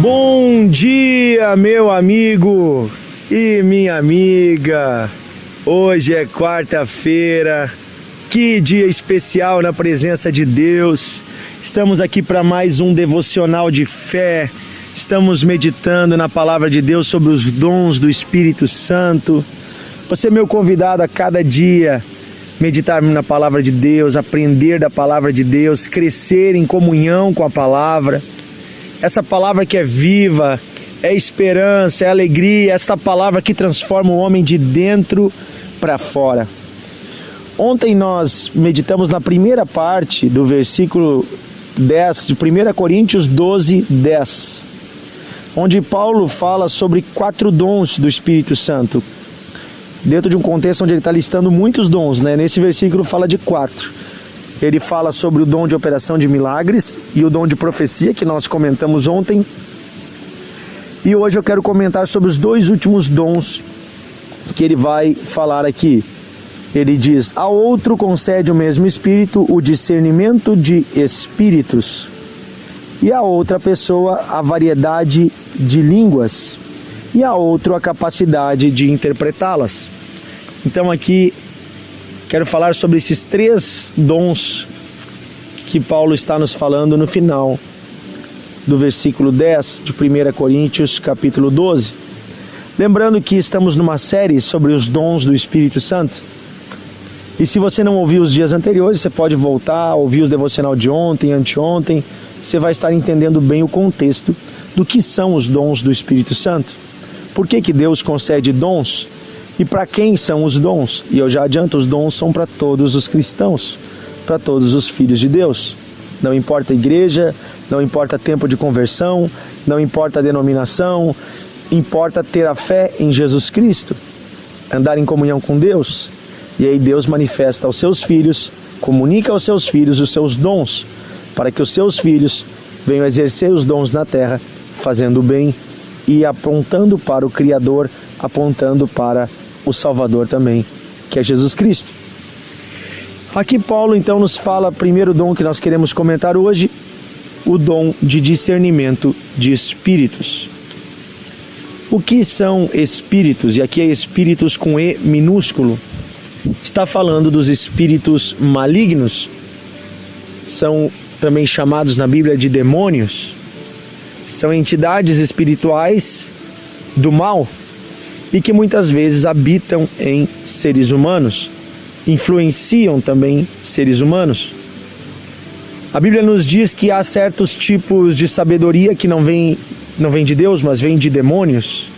Bom dia, meu amigo e minha amiga. Hoje é quarta-feira, que dia especial na presença de Deus. Estamos aqui para mais um devocional de fé. Estamos meditando na palavra de Deus sobre os dons do Espírito Santo. Você é meu convidado a cada dia meditar na palavra de Deus, aprender da palavra de Deus, crescer em comunhão com a palavra. Essa palavra que é viva, é esperança, é alegria, esta palavra que transforma o homem de dentro para fora. Ontem nós meditamos na primeira parte do versículo 10 de 1 Coríntios 12, 10, onde Paulo fala sobre 4 dons do Espírito Santo, dentro de um contexto onde ele está listando muitos dons, né? Nesse versículo fala de 4. Ele fala sobre o dom de operação de milagres e o dom de profecia, que nós comentamos ontem. E hoje eu quero comentar sobre os 2 últimos dons que ele vai falar aqui. Ele diz: a outro concede o mesmo Espírito o discernimento de espíritos, e a outra pessoa a variedade de línguas, e a outro a capacidade de interpretá-las. Então aqui quero falar sobre esses 3 dons que Paulo está nos falando no final do versículo 10 de 1 Coríntios capítulo 12. Lembrando que estamos numa série sobre os dons do Espírito Santo. E se você não ouviu os dias anteriores, você pode voltar a ouvir o devocional de ontem, anteontem. Você vai estar entendendo bem o contexto do que são os dons do Espírito Santo. Por que Deus concede dons? E para quem são os dons? E eu já adianto, os dons são para todos os cristãos, para todos os filhos de Deus. Não importa a igreja, não importa tempo de conversão, não importa a denominação, importa ter a fé em Jesus Cristo, andar em comunhão com Deus. E aí Deus manifesta aos seus filhos, comunica aos seus filhos os seus dons, para que os seus filhos venham exercer os dons na terra, fazendo o bem e apontando para o Criador, apontando para o Salvador também, que é Jesus Cristo. Aqui Paulo então nos fala, primeiro dom que nós queremos comentar hoje, o dom de discernimento de espíritos. O que são espíritos? E aqui é espíritos com E minúsculo. Está falando dos espíritos malignos. São também chamados na Bíblia de demônios. São entidades espirituais do mal e que muitas vezes habitam em seres humanos, influenciam também seres humanos. A Bíblia nos diz que há certos tipos de sabedoria que não vem de Deus, mas vem de demônios.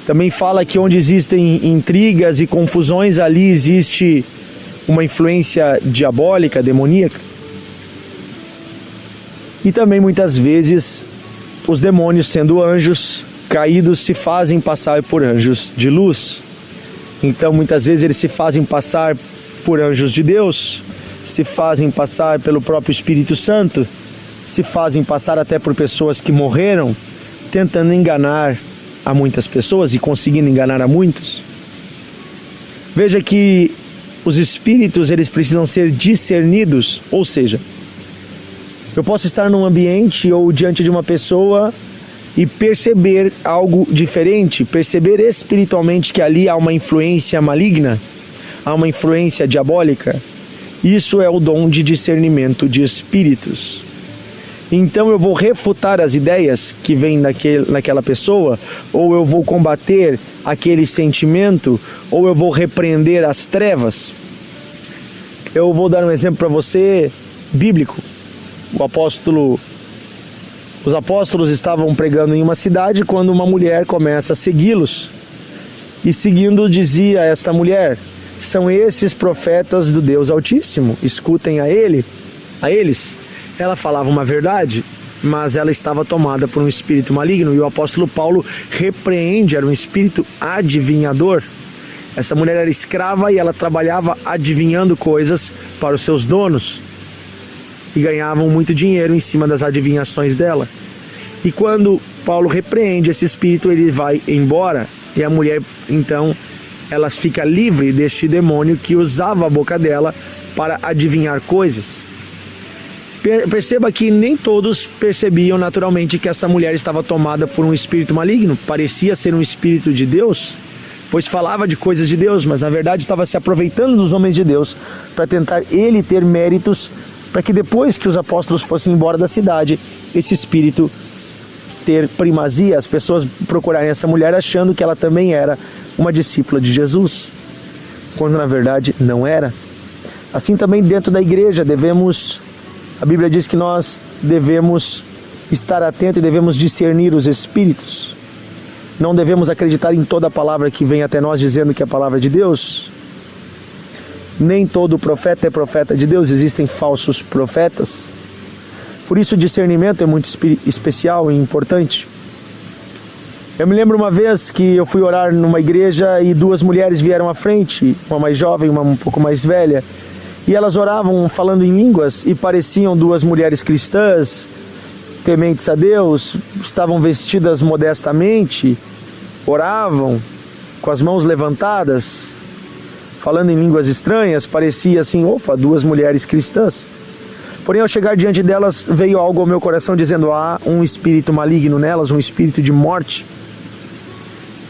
Também fala que onde existem intrigas e confusões, ali existe uma influência diabólica, demoníaca. E também muitas vezes os demônios, sendo anjos caídos, se fazem passar por anjos de luz. Então muitas vezes eles se fazem passar por anjos de Deus, se fazem passar pelo próprio Espírito Santo, se fazem passar até por pessoas que morreram, tentando enganar a muitas pessoas e conseguindo enganar a muitos. Veja que os espíritos, eles precisam ser discernidos, ou seja, eu posso estar num ambiente ou diante de uma pessoa e perceber algo diferente, perceber espiritualmente que ali há uma influência maligna, há uma influência diabólica. Isso é o dom de discernimento de espíritos. Então eu vou refutar as ideias que vêm naquela pessoa, ou eu vou combater aquele sentimento, ou eu vou repreender as trevas. Eu vou dar um exemplo para você, bíblico. Os apóstolos estavam pregando em uma cidade quando uma mulher começa a segui-los. E seguindo dizia a esta mulher: são esses profetas do Deus Altíssimo, escutem a eles. Ela falava uma verdade, mas ela estava tomada por um espírito maligno. E o apóstolo Paulo repreende, era um espírito adivinhador. Essa mulher era escrava e ela trabalhava adivinhando coisas para os seus donos. E ganhavam muito dinheiro em cima das adivinhações dela. E quando Paulo repreende esse espírito, ele vai embora. E a mulher, então, ela fica livre deste demônio que usava a boca dela para adivinhar coisas. Perceba que nem todos percebiam naturalmente que esta mulher estava tomada por um espírito maligno. Parecia ser um espírito de Deus, pois falava de coisas de Deus, mas na verdade estava se aproveitando dos homens de Deus para tentar ele ter méritos, para que depois que os apóstolos fossem embora da cidade, esse espírito ter primazia, as pessoas procurarem essa mulher achando que ela também era uma discípula de Jesus, quando na verdade não era. Assim também dentro da igreja a Bíblia diz que nós devemos estar atentos e devemos discernir os espíritos. Não devemos acreditar em toda a palavra que vem até nós dizendo que é a palavra de Deus. Nem todo profeta é profeta de Deus, existem falsos profetas. Por isso o discernimento é muito especial e importante. Eu me lembro uma vez que eu fui orar numa igreja e duas mulheres vieram à frente, uma mais jovem, uma um pouco mais velha, e elas oravam falando em línguas e pareciam duas mulheres cristãs, tementes a Deus, estavam vestidas modestamente, oravam com as mãos levantadas, falando em línguas estranhas, parecia assim, opa, duas mulheres cristãs. Porém, ao chegar diante delas, veio algo ao meu coração dizendo, há um espírito maligno nelas, um espírito de morte.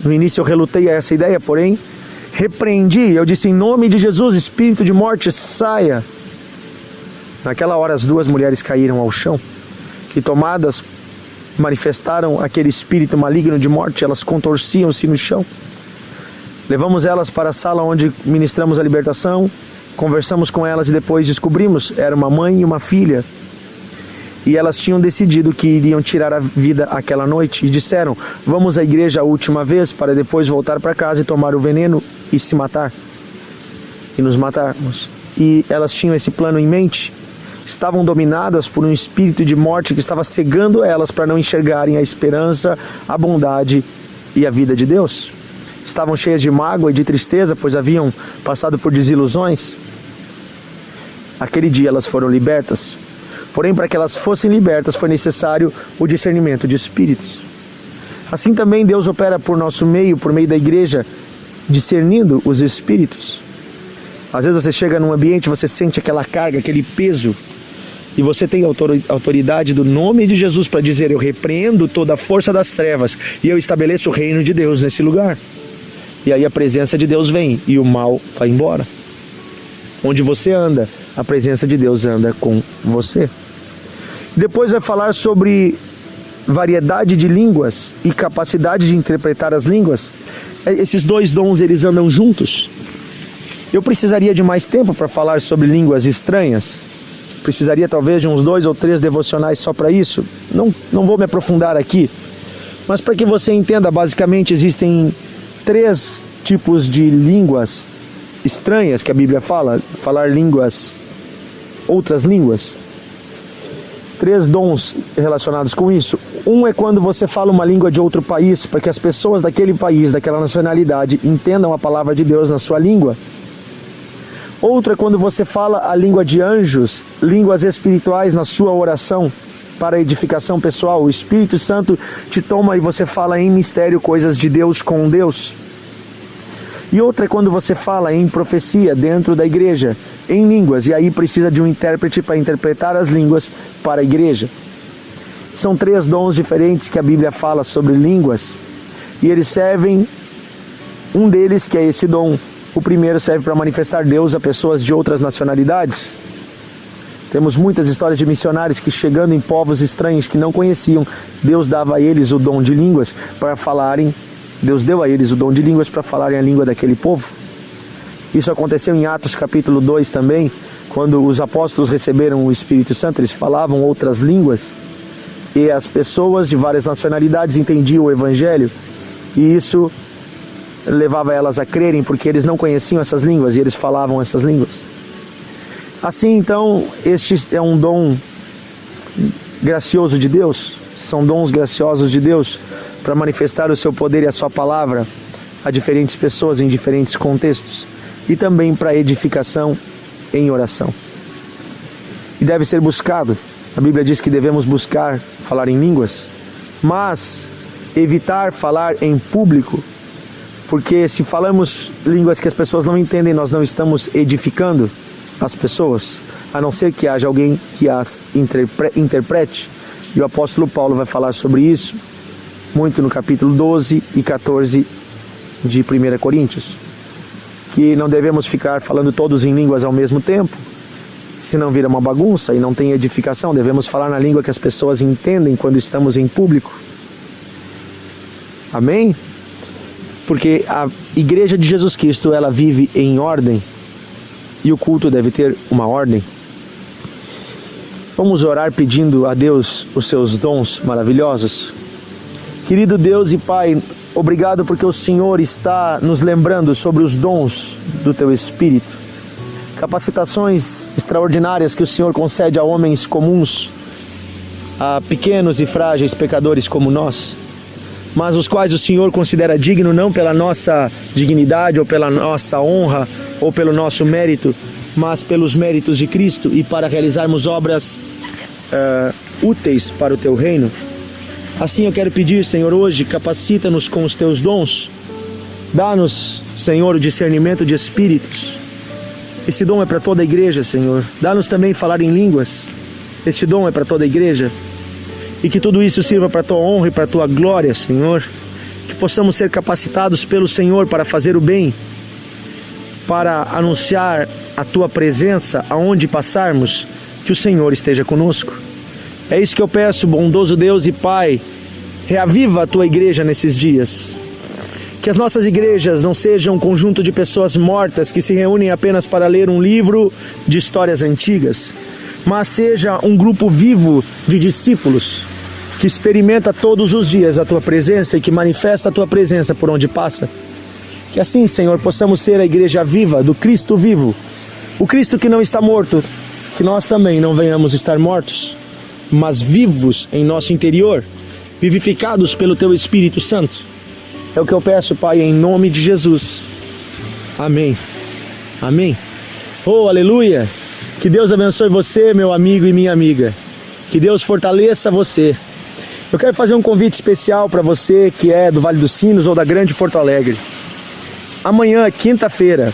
No início eu relutei a essa ideia, porém, repreendi, eu disse, em nome de Jesus, espírito de morte, saia. Naquela hora as duas mulheres caíram ao chão, e tomadas, manifestaram aquele espírito maligno de morte, elas contorciam-se no chão. Levamos elas para a sala onde ministramos a libertação, conversamos com elas e depois descobrimos, era uma mãe e uma filha. E elas tinham decidido que iriam tirar a vida aquela noite e disseram, vamos à igreja a última vez para depois voltar para casa e tomar o veneno e se matar. E nos matarmos. E elas tinham esse plano em mente. Estavam dominadas por um espírito de morte que estava cegando elas para não enxergarem a esperança, a bondade e a vida de Deus. Estavam cheias de mágoa e de tristeza, pois haviam passado por desilusões. Aquele dia elas foram libertas. Porém, para que elas fossem libertas, foi necessário o discernimento de espíritos. Assim também Deus opera por nosso meio, por meio da igreja, discernindo os espíritos. Às vezes você chega num ambiente, você sente aquela carga, aquele peso, e você tem autoridade do nome de Jesus para dizer, eu repreendo toda a força das trevas e eu estabeleço o reino de Deus nesse lugar. E aí a presença de Deus vem e o mal vai embora. Onde você anda, a presença de Deus anda com você. Depois vai falar sobre variedade de línguas e capacidade de interpretar as línguas. Esses dois dons, eles andam juntos. Eu precisaria de mais tempo para falar sobre línguas estranhas. Precisaria talvez de uns 2 ou 3 devocionais só para isso. Não vou me aprofundar aqui. Mas para que você entenda, basicamente existem 3 tipos de línguas estranhas que a Bíblia fala. Falar línguas, outras línguas. 3 dons relacionados com isso. Um é quando você fala uma língua de outro país, para que as pessoas daquele país, daquela nacionalidade, entendam a palavra de Deus na sua língua. Outro é quando você fala a língua de anjos, línguas espirituais na sua oração, para edificação pessoal. O Espírito Santo te toma e você fala em mistério coisas de Deus com Deus. E outra é quando você fala em profecia dentro da igreja, em línguas, e aí precisa de um intérprete para interpretar as línguas para a igreja. São 3 dons diferentes que a Bíblia fala sobre línguas, e eles servem, um deles que é esse dom, o primeiro serve para manifestar Deus a pessoas de outras nacionalidades. Temos muitas histórias de missionários que, chegando em povos estranhos que não conheciam, Deus dava a eles o dom de línguas para falarem. Deus deu a eles o dom de línguas para falarem a língua daquele povo. Isso aconteceu em Atos capítulo 2 também, quando os apóstolos receberam o Espírito Santo, eles falavam outras línguas e as pessoas de várias nacionalidades entendiam o Evangelho, e isso levava elas a crerem, porque eles não conheciam essas línguas e eles falavam essas línguas. Assim, então, este é um dom gracioso de Deus, são dons graciosos de Deus para manifestar o seu poder e a sua palavra a diferentes pessoas em diferentes contextos, e também para edificação em oração. E deve ser buscado. A Bíblia diz que devemos buscar falar em línguas, mas evitar falar em público, porque se falamos línguas que as pessoas não entendem, nós não estamos edificando as pessoas. a não ser que haja alguém que as interprete. E o apóstolo Paulo vai falar sobre isso muito no capítulo 12 e 14 de 1 Coríntios. Que não devemos ficar falando todos em línguas ao mesmo tempo, senão vira uma bagunça e não tem edificação. Devemos falar na língua que as pessoas entendem quando estamos em público. Amém? Porque a igreja de Jesus Cristo, ela vive em ordem e o culto deve ter uma ordem. Vamos orar pedindo a Deus os seus dons maravilhosos. Querido Deus e Pai, obrigado porque o Senhor está nos lembrando sobre os dons do Teu Espírito. Capacitações extraordinárias que o Senhor concede a homens comuns, a pequenos e frágeis pecadores como nós, mas os quais o Senhor considera digno não pela nossa dignidade ou pela nossa honra ou pelo nosso mérito, mas pelos méritos de Cristo e para realizarmos obras úteis para o Teu reino. Assim eu quero pedir, Senhor, hoje, capacita-nos com os Teus dons. Dá-nos, Senhor, o discernimento de espíritos. Esse dom é para toda a igreja, Senhor. Dá-nos também falar em línguas. Este dom é para toda a igreja. E que tudo isso sirva para a Tua honra e para a Tua glória, Senhor. Que possamos ser capacitados pelo Senhor para fazer o bem, para anunciar a Tua presença aonde passarmos, que o Senhor esteja conosco. É isso que eu peço, bondoso Deus e Pai. Reaviva a Tua igreja nesses dias. Que as nossas igrejas não sejam um conjunto de pessoas mortas que se reúnem apenas para ler um livro de histórias antigas, mas seja um grupo vivo de discípulos que experimenta todos os dias a Tua presença e que manifesta a Tua presença por onde passa. Que assim, Senhor, possamos ser a igreja viva do Cristo vivo, o Cristo que não está morto, que nós também não venhamos estar mortos, mas vivos em nosso interior, vivificados pelo Teu Espírito Santo. É o que eu peço, Pai, em nome de Jesus. Amém. Amém. Oh, aleluia. Que Deus abençoe você, meu amigo e minha amiga. Que Deus fortaleça você. Eu quero fazer um convite especial para você que é do Vale dos Sinos ou da Grande Porto Alegre. Amanhã, quinta-feira,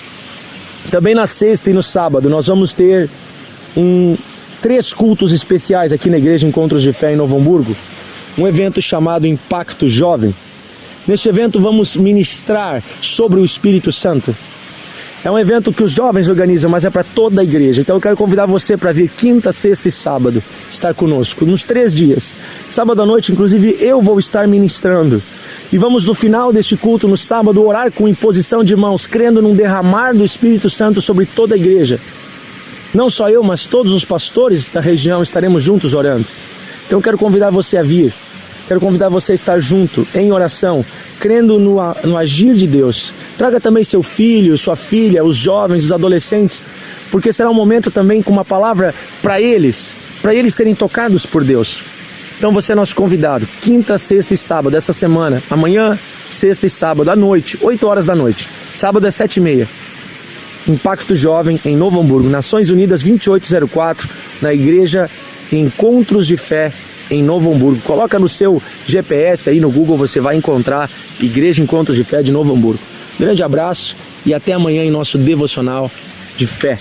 também na sexta e no sábado, nós vamos ter 3 cultos especiais aqui na Igreja Encontros de Fé em Novo Hamburgo. Um evento chamado Impacto Jovem. Neste evento vamos ministrar sobre o Espírito Santo. É um evento que os jovens organizam, mas é para toda a igreja. Então eu quero convidar você para vir quinta, sexta e sábado, estar conosco, nos 3 dias. Sábado à noite, inclusive, eu vou estar ministrando. E vamos, no final deste culto, no sábado, orar com imposição de mãos, crendo num derramar do Espírito Santo sobre toda a igreja. Não só eu, mas todos os pastores da região estaremos juntos orando. Então eu quero convidar você a vir. Quero convidar você a estar junto, em oração, crendo no agir de Deus. Traga também seu filho, sua filha, os jovens, os adolescentes, porque será um momento também com uma palavra para eles serem tocados por Deus. Então você é nosso convidado, quinta, sexta e sábado, essa semana, amanhã, sexta e sábado, à noite, 8 horas da noite, sábado é 7h30. Impacto Jovem em Novo Hamburgo, Nações Unidas 2804, na Igreja Encontros de Fé em Novo Hamburgo. Coloca no seu GPS aí no Google, você vai encontrar Igreja Encontros de Fé de Novo Hamburgo. Grande abraço e até amanhã em nosso devocional de fé.